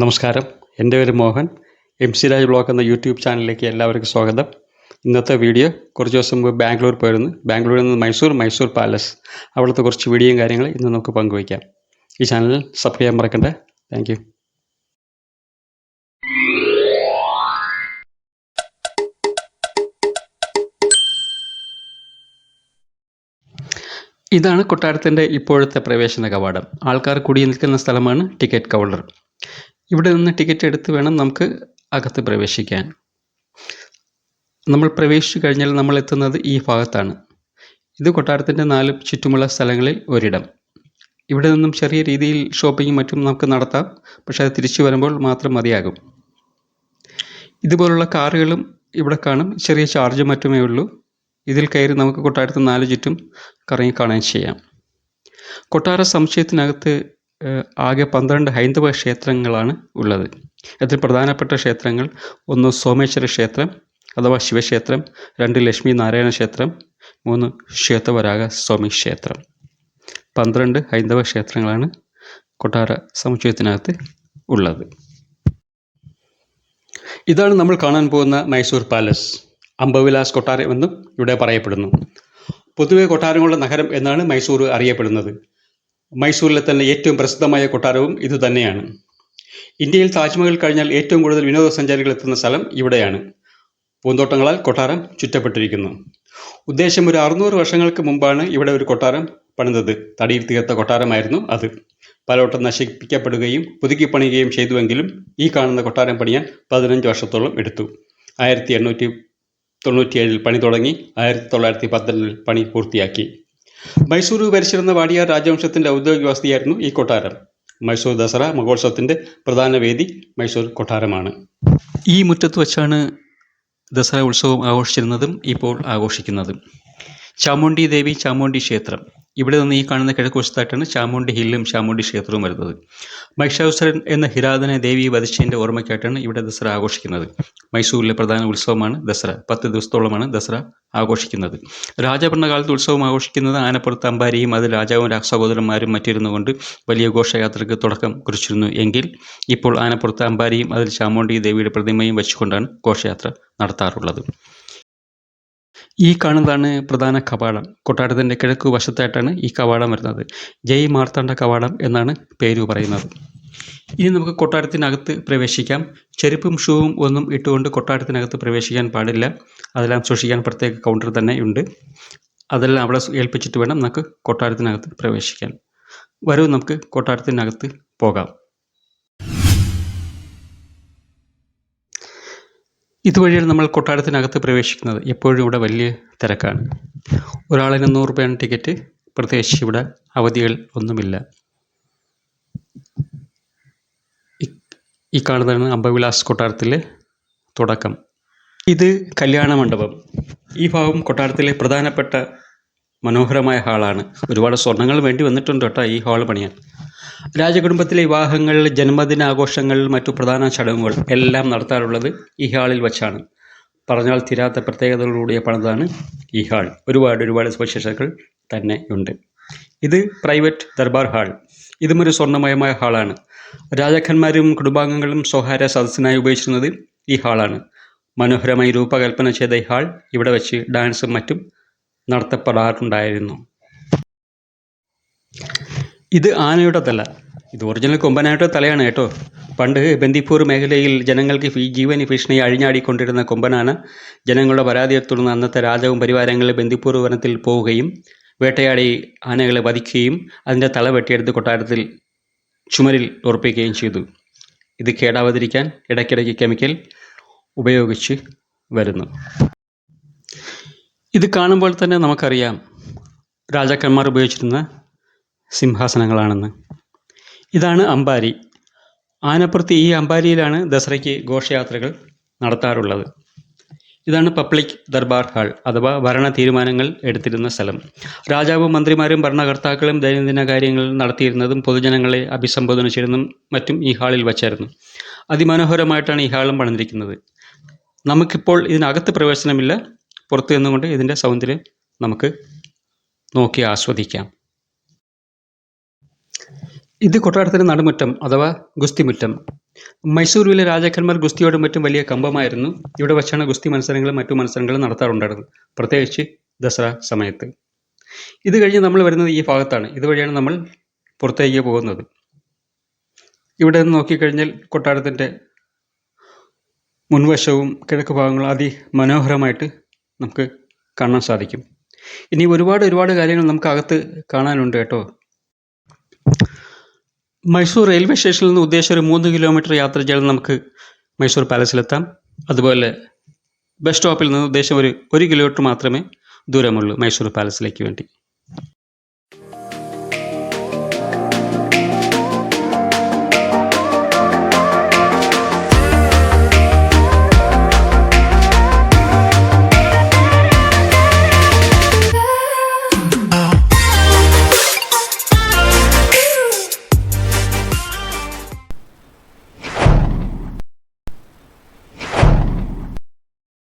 നമസ്കാരം. എൻ്റെ പേര് Mohan. M C Raj blog എന്ന യൂട്യൂബ് ചാനലിലേക്ക് എല്ലാവർക്കും സ്വാഗതം. ഇന്നത്തെ വീഡിയോ കുറച്ച് ദിവസം മുമ്പ് ബാംഗ്ലൂർ പോയിരുന്നു. ബാംഗ്ലൂരിൽ നിന്ന് മൈസൂർ പാലസ്, അവിടുത്തെ കുറച്ച് വീഡിയോയും കാര്യങ്ങൾ ഇന്ന് നമുക്ക് പങ്കുവയ്ക്കാം. ഈ ചാനൽ സബ്സ്ക്രൈബ് ചെയ്യാൻ മറക്കണ്ട. Thank you. ഇതാണ് കൊട്ടാരത്തിൻ്റെ ഇപ്പോഴത്തെ പ്രവേശന കവാടം. ആൾക്കാർ കൂടി നിൽക്കുന്ന സ്ഥലമാണ് ടിക്കറ്റ് കൗണ്ടർ. ഇവിടെ നിന്ന് ടിക്കറ്റ് എടുത്ത് വേണം നമുക്ക് അകത്ത് പ്രവേശിക്കാൻ. നമ്മൾ പ്രവേശിച്ചു കഴിഞ്ഞാൽ നമ്മൾ എത്തുന്നത് ഈ ഭാഗത്താണ്. ഇത് കൊട്ടാരത്തിൻ്റെ 4 ചുറ്റുമുള്ള സ്ഥലങ്ങളിൽ ഒരിടം. ഇവിടെ നിന്നും ചെറിയ രീതിയിൽ ഷോപ്പിങ്ങും മറ്റും നമുക്ക് നടത്താം. പക്ഷേ അത് തിരിച്ചു വരുമ്പോൾ മാത്രം മതിയാകും. ഇതുപോലുള്ള കാറുകളും ഇവിടെ കാണും. ചെറിയ ചാർജ് മറ്റുമേ ഉള്ളൂ. ഇതിൽ കയറി നമുക്ക് കൊട്ടാരത്തിൽ 4 ചുറ്റും കറങ്ങി കാണാൻ ചെയ്യാം. കൊട്ടാര സമുച്ചയത്തിനകത്ത് ആകെ 12 ഹൈന്ദവ ക്ഷേത്രങ്ങളാണ് ഉള്ളത്. ഇതിൽ പ്രധാനപ്പെട്ട ക്ഷേത്രങ്ങൾ 1 സോമേശ്വര ക്ഷേത്രം അഥവാ ശിവക്ഷേത്രം, 2 ലക്ഷ്മി നാരായണ ക്ഷേത്രം, 3 ശ്വേതവരാഹ സ്വാമി ക്ഷേത്രം. 12 ഹൈന്ദവ ക്ഷേത്രങ്ങളാണ് കൊട്ടാര സമുച്ചയത്തിനകത്ത് ഉള്ളത്. ഇതാണ് നമ്മൾ കാണാൻ പോകുന്ന മൈസൂർ പാലസ്. അംബവിലാസ് കൊട്ടാരം എന്നും ഇവിടെ പറയപ്പെടുന്നു. പൊതുവെ കൊട്ടാരങ്ങളുടെ നഗരം എന്നാണ് മൈസൂർ അറിയപ്പെടുന്നത്. മൈസൂരിലെ തന്നെ ഏറ്റവും പ്രസിദ്ധമായ കൊട്ടാരവും ഇതുതന്നെയാണ്. ഇന്ത്യയിൽ താജ്മഹൽ കഴിഞ്ഞാൽ ഏറ്റവും കൂടുതൽ വിനോദസഞ്ചാരികൾ എത്തുന്ന സ്ഥലം ഇവിടെയാണ്. പൂന്തോട്ടങ്ങളാൽ കൊട്ടാരം ചുറ്റപ്പെട്ടിരിക്കുന്നു. ഉദ്ദേശം ഒരു 600 വർഷങ്ങൾക്ക് മുമ്പാണ് ഇവിടെ ഒരു കൊട്ടാരം പണിതത്. തടിയിൽ തീർത്ത കൊട്ടാരമായിരുന്നു അത്. പലവട്ടം നശിപ്പിക്കപ്പെടുകയും പുതുക്കി പണിയുകയും ചെയ്തുവെങ്കിലും ഈ കാണുന്ന കൊട്ടാരം പണിയാൻ 15 വർഷത്തോളം എടുത്തു. 1897 പണി തുടങ്ങി 1912 പണി പൂർത്തിയാക്കി. മൈസൂർ ഭരിച്ചിരുന്ന വാടിയാർ രാജവംശത്തിൻ്റെ ഔദ്യോഗിക വസതിയായിരുന്നു ഈ കൊട്ടാരം. മൈസൂർ ദസറ മഹോത്സവത്തിൻ്റെ പ്രധാന വേദി മൈസൂർ കൊട്ടാരമാണ്. ഈ മുറ്റത്ത് വച്ചാണ് ദസറ ഉത്സവം ആഘോഷിച്ചിരുന്നതും ഇപ്പോൾ ആഘോഷിക്കുന്നതും. ചാമുണ്ഡി ദേവി ചാമുണ്ഡി ക്ഷേത്രം. ഇവിടെ നിന്ന് ഈ കാണുന്ന കിഴക്ക് വശത്തായിട്ടാണ് ചാമുണ്ഡി ഹില്ലും ചാമുണ്ഡി ക്ഷേത്രവും വരുന്നത്. മഹിഷാസുരൻ എന്ന ഹിരാതനെ ദേവി വധിച്ചതിൻ്റെ ഓർമ്മയ്ക്കായിട്ടാണ് ഇവിടെ ദസറ ആഘോഷിക്കുന്നത്. മൈസൂരിലെ പ്രധാന ഉത്സവമാണ് ദസറ. 10 ദിവസത്തോളമാണ് ദസറ ആഘോഷിക്കുന്നത്. രാജഭരണകാലത്ത് ഉത്സവം ആഘോഷിക്കുന്നത് ആനപ്പുറത്ത് അമ്പാരിയും അതിൽ രാജാവും സഹോദരന്മാരും മറ്റിരുന്നു കൊണ്ട് വലിയ ഘോഷയാത്രയ്ക്ക് തുടക്കം കുറിച്ചിരുന്നു എങ്കിൽ ഇപ്പോൾ ആനപ്പുറത്ത് അമ്പാരിയും അതിൽ ചാമുണ്ഡി ദേവിയുടെ പ്രതിമയും വെച്ചുകൊണ്ടാണ് ഘോഷയാത്ര നടത്താറുള്ളത്. ഈ കാണുന്നതാണ് പ്രധാന കവാടം. കൊട്ടാരത്തിൻ്റെ കിഴക്ക് വശത്തായിട്ടാണ് ഈ കവാടം വരുന്നത്. ജയ് മാർത്താണ്ഡ കവാടം എന്നാണ് പേര് പറയുന്നത്. ഇനി നമുക്ക് കൊട്ടാരത്തിനകത്ത് പ്രവേശിക്കാം. ചെരുപ്പും ഷൂവും ഒന്നും ഇട്ടുകൊണ്ട് കൊട്ടാരത്തിനകത്ത് പ്രവേശിക്കാൻ പാടില്ല. അതെല്ലാം സൂക്ഷിക്കാൻ പ്രത്യേക കൗണ്ടർ തന്നെ ഉണ്ട്. അതെല്ലാം അവിടെ ഏൽപ്പിച്ചിട്ട് വേണം നമുക്ക് കൊട്ടാരത്തിനകത്ത് പ്രവേശിക്കാൻ. വരൂ, നമുക്ക് കൊട്ടാരത്തിനകത്ത് പോകാം. ഇതുവഴിയാണ് നമ്മൾ കൊട്ടാരത്തിനകത്ത് പ്രവേശിക്കുന്നത്. എപ്പോഴും ഇവിടെ വലിയ തിരക്കാണ്. ഒരാളിന് 100 രൂപയാണ് ടിക്കറ്റ്. പ്രത്യേകിച്ച് ഇവിടെ അവധികൾ ഒന്നുമില്ല. ഈ കാണുന്നതാണ് അംബവിലാസ് കൊട്ടാരത്തിലെ തുടക്കം. ഇത് കല്യാണ മണ്ഡപം. ഈ ഭാഗം കൊട്ടാരത്തിലെ പ്രധാനപ്പെട്ട മനോഹരമായ ഹാളാണ്. ഒരുപാട് സ്വർണ്ണങ്ങൾ വേണ്ടി വന്നിട്ടുണ്ട് കേട്ടോ ഈ ഹാൾ പണിയാൻ. രാജകുടുംബത്തിലെ വിവാഹങ്ങൾ, ജന്മദിനാഘോഷങ്ങൾ, മറ്റു പ്രധാന ചടങ്ങുകൾ എല്ലാം നടത്താറുള്ളത് ഈ ഹാളിൽ വച്ചാണ്. പറഞ്ഞാൽ തീരാത്ത പ്രത്യേകതകളോടുകൂടിയ പണിതാണ് ഈ ഹാൾ. ഒരുപാട് സവിശേഷതകൾ തന്നെ ഉണ്ട്. ഇത് പ്രൈവറ്റ് ദർബാർ ഹാൾ. ഇതും ഒരു സ്വർണ്ണമയമായ ഹാളാണ്. രാജാക്കന്മാരും കുടുംബാംഗങ്ങളും സ്വകാര്യ സദസ്സിനായി ഉപയോഗിച്ചിരുന്നത് ഈ ഹാളാണ്. മനോഹരമായി രൂപകൽപ്പന ചെയ്ത ഈ ഹാൾ ഇവിടെ വെച്ച് ഡാൻസും മറ്റും നടത്തപ്പെടാറുണ്ടായിരുന്നു. ഇത് ആനയുടെ തല. ഇത് ഒറിജിനൽ കൊമ്പനായുടെ തലയാണ് കേട്ടോ. പണ്ട് ബന്ദിപ്പൂർ മേഖലയിൽ ജനങ്ങൾക്ക് ജീവന് ഭീഷണി അഴിഞ്ഞാടിക്കൊണ്ടിരുന്ന കൊമ്പനാന ജനങ്ങളുടെ പരാതിയെ തുടർന്ന് അന്നത്തെ രാജാവും പരിവാരങ്ങളും ബന്ദിപ്പൂർ വനത്തിൽ പോവുകയും വേട്ടയാടി ആനകളെ വധിക്കുകയും അതിൻ്റെ തല വെട്ടിയെടുത്ത് കൊട്ടാരത്തിൽ ചുമരിൽ ഉറപ്പിക്കുകയും ചെയ്തു. ഇത് കേടാവാതിരിക്കാൻ ഇടയ്ക്കിടയ്ക്ക് കെമിക്കൽ ഉപയോഗിച്ച് വരുന്നു. ഇത് കാണുമ്പോൾ തന്നെ നമുക്കറിയാം രാജാക്കന്മാർ ഉപയോഗിച്ചിരുന്ന സിംഹാസനങ്ങളാണെന്ന്. ഇതാണ് അമ്പാരി. ആനപ്പുറത്ത് ഈ അമ്പാരിയിലാണ് ദസറയ്ക്ക് ഘോഷയാത്രകൾ നടത്താറുള്ളത്. ഇതാണ് പബ്ലിക് ദർബാർ ഹാൾ അഥവാ ഭരണ തീരുമാനങ്ങൾ എടുത്തിരുന്ന സ്ഥലം. രാജാവും മന്ത്രിമാരും ഭരണകർത്താക്കളും ദൈനംദിന കാര്യങ്ങൾ നടത്തിയിരുന്നതും പൊതുജനങ്ങളെ അഭിസംബോധന ചെയ്യുന്നതും മറ്റും ഈ ഹാളിൽ വച്ചായിരുന്നു. അതിമനോഹരമായിട്ടാണ് ഈ ഹാളും പണിതിരിക്കുന്നത്. നമുക്കിപ്പോൾ ഇതിനകത്ത് പ്രവേശനമില്ല. പുറത്തു നിന്നുകൊണ്ട് ഇതിൻ്റെ സൗന്ദര്യം നമുക്ക് നോക്കി ആസ്വദിക്കാം. ഇത് കൊട്ടാരത്തിൻ്റെ നടുമുറ്റം അഥവാ ഗുസ്തിമുറ്റം. മൈസൂരിലെ രാജാക്കന്മാർ ഗുസ്തിയോടും മറ്റും വലിയ കമ്പമായിരുന്നു. ഇവിടെ വച്ചാണ് ഗുസ്തി മത്സരങ്ങളും മറ്റു മത്സരങ്ങളും നടത്താറുണ്ടായിരുന്നത്, പ്രത്യേകിച്ച് ദസറ സമയത്ത്. ഇത് കഴിഞ്ഞ് നമ്മൾ വരുന്നത് ഈ ഭാഗത്താണ്. ഇതുവഴിയാണ് നമ്മൾ പുറത്തേക്ക് പോകുന്നത്. ഇവിടെ നിന്ന് നോക്കിക്കഴിഞ്ഞാൽ കൊട്ടാരത്തിൻ്റെ മുൻവശവും കിഴക്ക് ഭാഗങ്ങളും അതിമനോഹരമായിട്ട് നമുക്ക് കാണാൻ സാധിക്കും. ഇനി ഒരുപാട് കാര്യങ്ങൾ നമുക്ക് അകത്ത് കാണാനുണ്ട് കേട്ടോ. മൈസൂർ റെയിൽവേ സ്റ്റേഷനിൽ നിന്ന് ഉദ്ദേശം ഒരു 3 കിലോമീറ്റർ യാത്ര ചെയ്താൽ നമുക്ക് മൈസൂർ പാലസിലെത്താം. അതുപോലെ ബസ് സ്റ്റോപ്പിൽ നിന്ന് ഉദ്ദേശം ഒരു 1 കിലോമീറ്റർ മാത്രമേ ദൂരമുള്ളൂ മൈസൂർ പാലസിലേക്ക് വേണ്ടി.